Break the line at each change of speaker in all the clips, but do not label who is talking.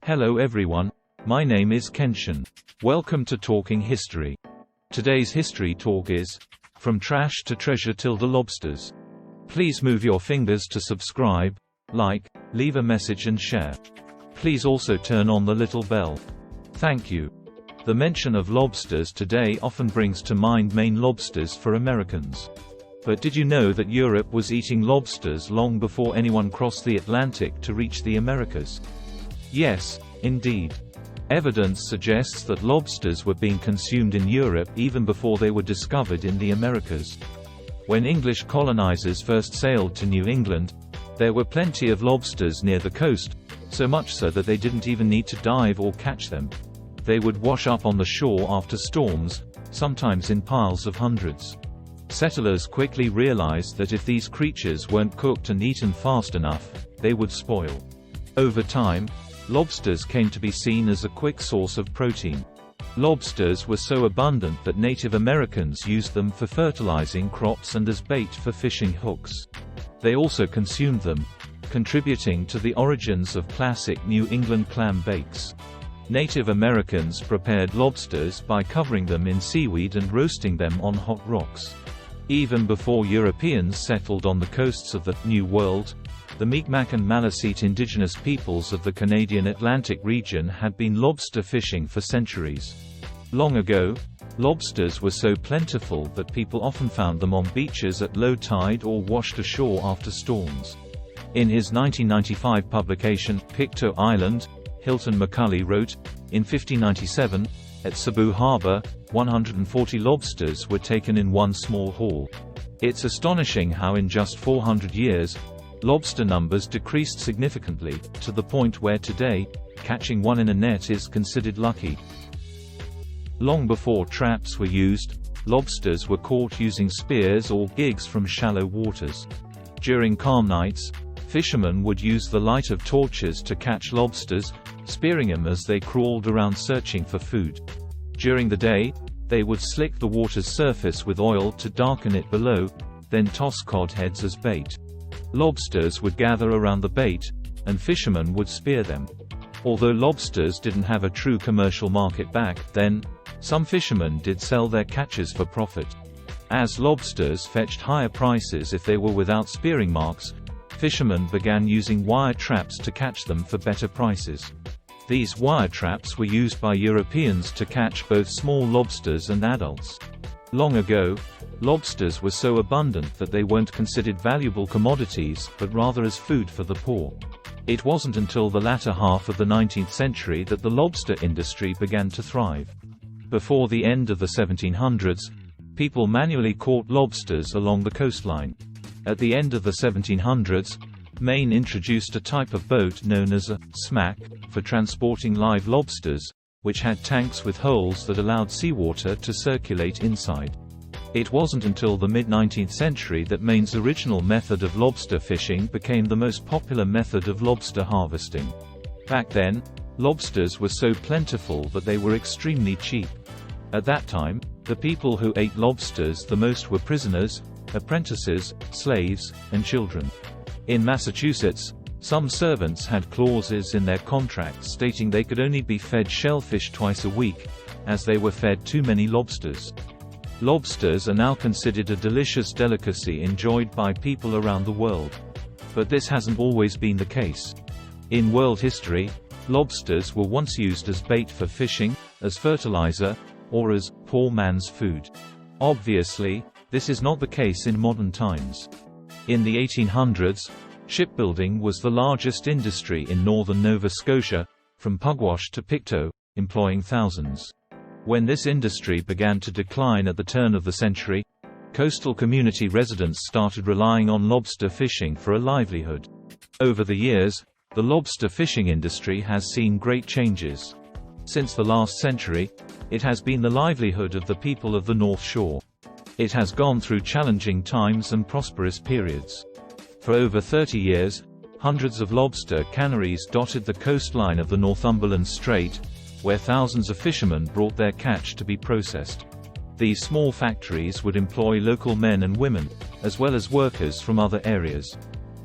Hello everyone, my name is Kenshin. Welcome to Talking History. Today's history talk is From Trash to Treasure till the Lobsters. Please move your fingers to subscribe, like, leave a message and share. Please also turn on the little bell. Thank you. The mention of lobsters today often brings to mind Maine lobsters for Americans. But did you know that Europe was eating lobsters long before anyone crossed the Atlantic to reach the Americas? Yes, indeed. Evidence suggests that lobsters were being consumed in Europe even before they were discovered in the Americas. When English colonizers first sailed to New England, there were plenty of lobsters near the coast, so much so that they didn't even need to dive or catch them. They would wash up on the shore after storms, sometimes in piles of hundreds. Settlers quickly realized that if these creatures weren't cooked and eaten fast enough, they would spoil. Over time, lobsters came to be seen as a quick source of protein. Lobsters were so abundant that Native Americans used them for fertilizing crops and as bait for fishing hooks. They also consumed them, contributing to the origins of classic New England clam bakes. Native Americans prepared lobsters by covering them in seaweed and roasting them on hot rocks. Even before Europeans settled on the coasts of the New World, the Mi'kmaq and Maliseet indigenous peoples of the Canadian Atlantic region had been lobster fishing for centuries. Long ago, lobsters were so plentiful that people often found them on beaches at low tide or washed ashore after storms. In his 1995 publication, Pictou Island, Hilton Macaulay wrote, in 1597, at Cebu Harbor, 140 lobsters were taken in one small haul. It's astonishing how in just 400 years, lobster numbers decreased significantly, to the point where today, catching one in a net is considered lucky. Long before traps were used, lobsters were caught using spears or gigs from shallow waters. During calm nights, fishermen would use the light of torches to catch lobsters, spearing them as they crawled around searching for food. During the day, they would slick the water's surface with oil to darken it below, then toss cod heads as bait. Lobsters would gather around the bait, and fishermen would spear them. Although lobsters didn't have a true commercial market back then, some fishermen did sell their catches for profit. As lobsters fetched higher prices if they were without spearing marks, fishermen began using wire traps to catch them for better prices. These wire traps were used by Europeans to catch both small lobsters and adults. Long ago, lobsters were so abundant that they weren't considered valuable commodities, but rather as food for the poor. It wasn't until the latter half of the 19th century that the lobster industry began to thrive. Before the end of the 1700s, people manually caught lobsters along the coastline. At the end of the 1700s, Maine introduced a type of boat known as a smack for transporting live lobsters, which had tanks with holes that allowed seawater to circulate inside. It wasn't until the mid-19th century that Maine's original method of lobster fishing became the most popular method of lobster harvesting. Back then, lobsters were so plentiful that they were extremely cheap. At that time, the people who ate lobsters the most were prisoners, apprentices, slaves, and children. In Massachusetts, some servants had clauses in their contracts stating they could only be fed shellfish twice a week, as they were fed too many lobsters. Lobsters are now considered a delicious delicacy enjoyed by people around the world. But this hasn't always been the case. In world history, lobsters were once used as bait for fishing, as fertilizer, or as poor man's food. Obviously, this is not the case in modern times. In the 1800s, shipbuilding was the largest industry in northern Nova Scotia, from Pugwash to Pictou, employing thousands. When this industry began to decline at the turn of the century, coastal community residents started relying on lobster fishing for a livelihood. Over the years, the lobster fishing industry has seen great changes. Since the last century, it has been the livelihood of the people of the North Shore. It has gone through challenging times and prosperous periods. For over 30 years, hundreds of lobster canneries dotted the coastline of the Northumberland Strait, where thousands of fishermen brought their catch to be processed. These small factories would employ local men and women, as well as workers from other areas.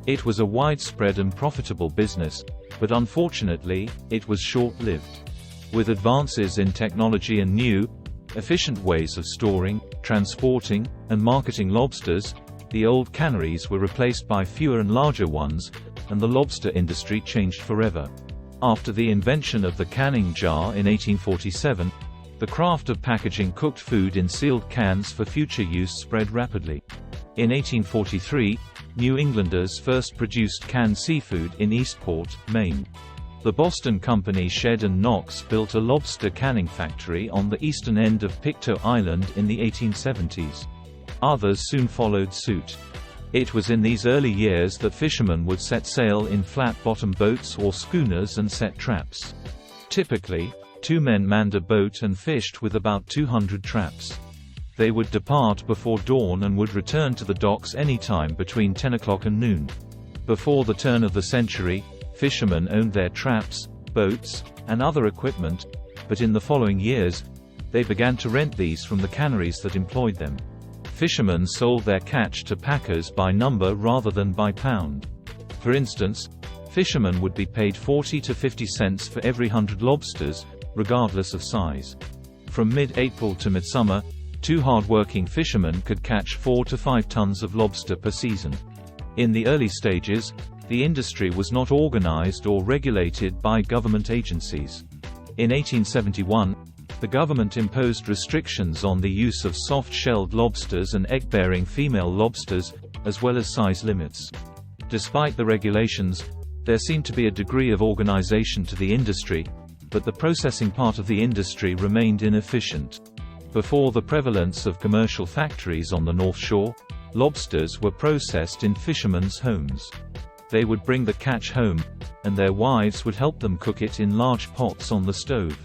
It was a widespread and profitable business, But unfortunately, it was short-lived. With advances in technology and new, efficient ways of storing, transporting, and marketing lobsters, the old canneries were replaced by fewer and larger ones, and the lobster industry changed forever. After the invention of the canning jar in 1847, the craft of packaging cooked food in sealed cans for future use spread rapidly. In 1843, New Englanders first produced canned seafood in Eastport, Maine. The Boston company Shedd and Knox built a lobster canning factory on the eastern end of Pictou Island in the 1870s. Others soon followed suit. It was in these early years that fishermen would set sail in flat-bottom boats or schooners and set traps. Typically, 2 men manned a boat and fished with about 200 traps. They would depart before dawn and would return to the docks any time between 10 o'clock and noon. Before the turn of the century, fishermen owned their traps, boats, and other equipment, but in the following years, they began to rent these from the canneries that employed them. Fishermen sold their catch to packers by number rather than by pound. For instance, fishermen would be paid 40 to 50 cents for every 100 lobsters, regardless of size. From mid-April to midsummer, 2 hard-working fishermen could catch 4 to 5 tons of lobster per season. In the early stages, the industry was not organized or regulated by government agencies. In 1871, the government imposed restrictions on the use of soft-shelled lobsters and egg-bearing female lobsters, as well as size limits. Despite the regulations, there seemed to be a degree of organization to the industry, but the processing part of the industry remained inefficient. Before the prevalence of commercial factories on the North Shore, lobsters were processed in fishermen's homes. They would bring the catch home, and their wives would help them cook it in large pots on the stove.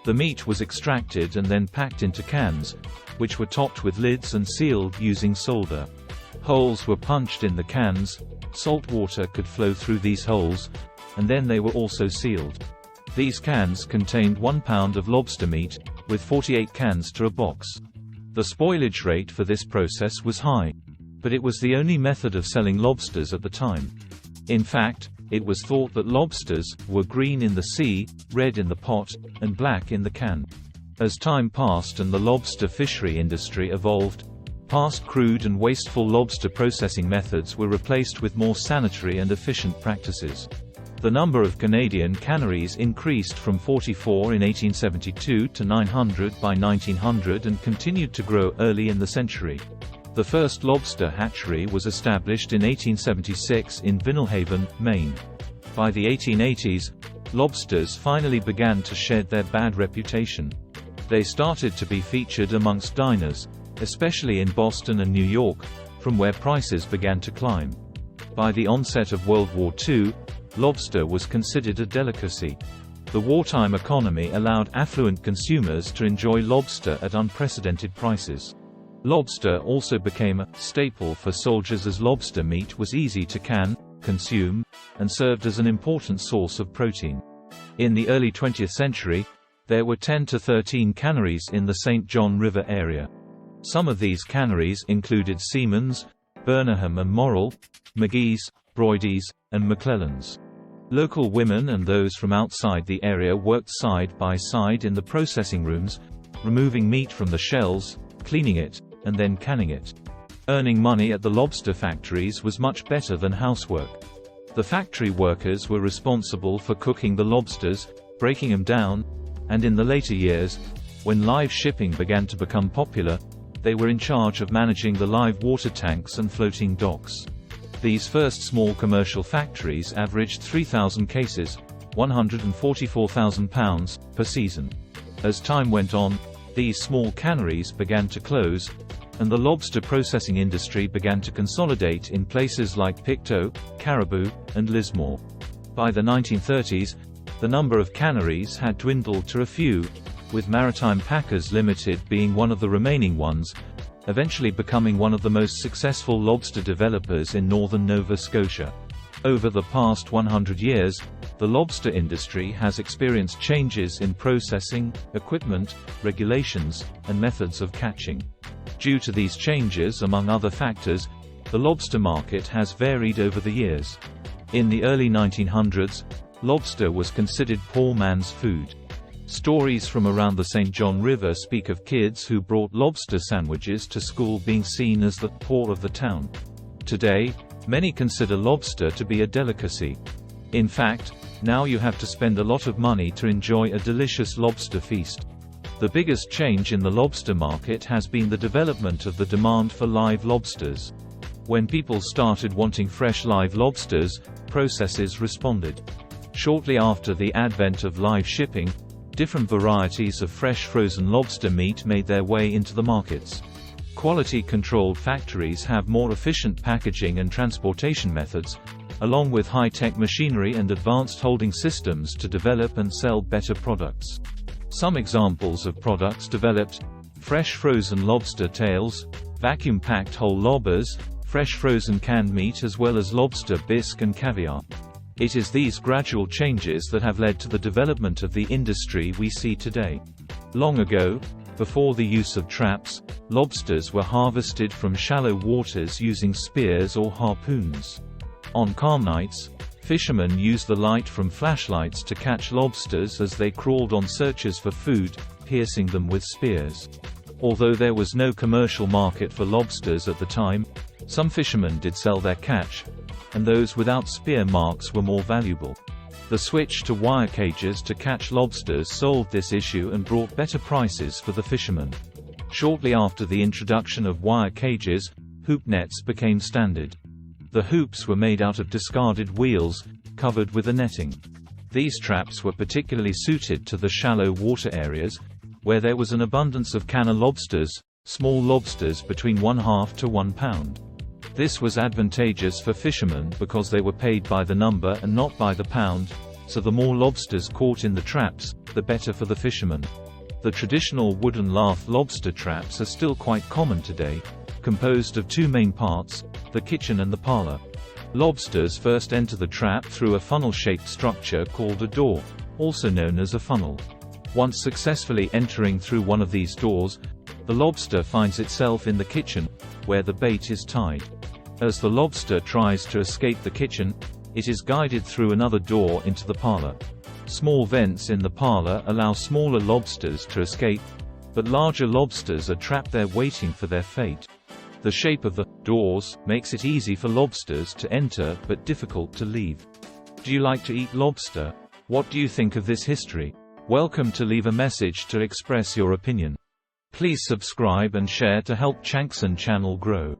The meat was extracted and then packed into cans, which were topped with lids and sealed using solder. Holes were punched in the cans, salt water could flow through these holes, and then they were also sealed. These cans contained 1 pound of lobster meat, with 48 cans to a box. The spoilage rate for this process was high, but it was the only method of selling lobsters at the time. In fact, it was thought that lobsters were green in the sea, red in the pot, and black in the can. As time passed and the lobster fishery industry evolved, past crude and wasteful lobster processing methods were replaced with more sanitary and efficient practices. The number of Canadian canneries increased from 44 in 1872 to 900 by 1900 and continued to grow early in the century. The first lobster hatchery was established in 1876 in Vinalhaven, Maine. By the 1880s, lobsters finally began to shed their bad reputation. They started to be featured amongst diners, especially in Boston and New York, from where prices began to climb. By the onset of World War II, lobster was considered a delicacy. The wartime economy allowed affluent consumers to enjoy lobster at unprecedented prices. Lobster also became a staple for soldiers as lobster meat was easy to can, consume, and served as an important source of protein. In the early 20th century, there were 10 to 13 canneries in the St. John River area. Some of these canneries included Seaman's, Burnham and Morrill, McGee's, Broidy's, and McClellan's. Local women and those from outside the area worked side by side in the processing rooms, removing meat from the shells, cleaning it, and then canning it. Earning money at the lobster factories was much better than housework. The factory workers were responsible for cooking the lobsters, breaking them down, and in the later years, when live shipping began to become popular, they were in charge of managing the live water tanks and floating docks. These first small commercial factories averaged 3,000 cases, 144,000 pounds, per season. As time went on, these small canneries began to close, and the lobster processing industry began to consolidate in places like Pictou, Caribou, and Lismore. By the 1930s, the number of canneries had dwindled to a few, with Maritime Packers Limited being one of the remaining ones, eventually becoming one of the most successful lobster developers in northern Nova Scotia. Over the past 100 years, the lobster industry has experienced changes in processing, equipment, regulations, and methods of catching. Due to these changes among other factors, the lobster market has varied over the years. In the early 1900s, Lobster was considered poor man's food. Stories from around the St. John River speak of kids who brought lobster sandwiches to school being seen as the poor of the town. Today, many consider lobster to be a delicacy. In fact, now you have to spend a lot of money to enjoy a delicious lobster feast. The biggest change in the lobster market has been the development of the demand for live lobsters. When people started wanting fresh live lobsters, processors responded. Shortly after the advent of live shipping, different varieties of fresh frozen lobster meat made their way into the markets. Quality-controlled factories have more efficient packaging and transportation methods, along with high-tech machinery and advanced holding systems to develop and sell better products. Some examples of products developed: fresh frozen lobster tails, vacuum-packed whole lobbers, fresh frozen canned meat, as well as lobster bisque and caviar. It is these gradual changes that have led to the development of the industry we see today. Long ago, before the use of traps, lobsters were harvested from shallow waters using spears or harpoons. On calm nights, fishermen used the light from flashlights to catch lobsters as they crawled on searches for food, piercing them with spears. Although there was no commercial market for lobsters at the time, some fishermen did sell their catch, and those without spear marks were more valuable. The switch to wire cages to catch lobsters solved this issue and brought better prices for the fishermen. Shortly after the introduction of wire cages, hoop nets became standard. The hoops were made out of discarded wheels, covered with a netting. These traps were particularly suited to the shallow water areas, where there was an abundance of canna lobsters, small lobsters between 1/2 to 1 pound. This was advantageous for fishermen because they were paid by the number and not by the pound, so the more lobsters caught in the traps, the better for the fishermen. The traditional wooden lath lobster traps are still quite common today, composed of two main parts, the kitchen and the parlor. Lobsters first enter the trap through a funnel-shaped structure called a door, also known as a funnel. Once successfully entering through one of these doors, the lobster finds itself in the kitchen, where the bait is tied. As the lobster tries to escape the kitchen, it is guided through another door into the parlor. Small vents in the parlor allow smaller lobsters to escape, but larger lobsters are trapped there waiting for their fate. The shape of the doors makes it easy for lobsters to enter but difficult to leave. Do you like to eat lobster? What do you think of this history? Welcome to leave a message to express your opinion. Please subscribe and share to help Chankson channel grow.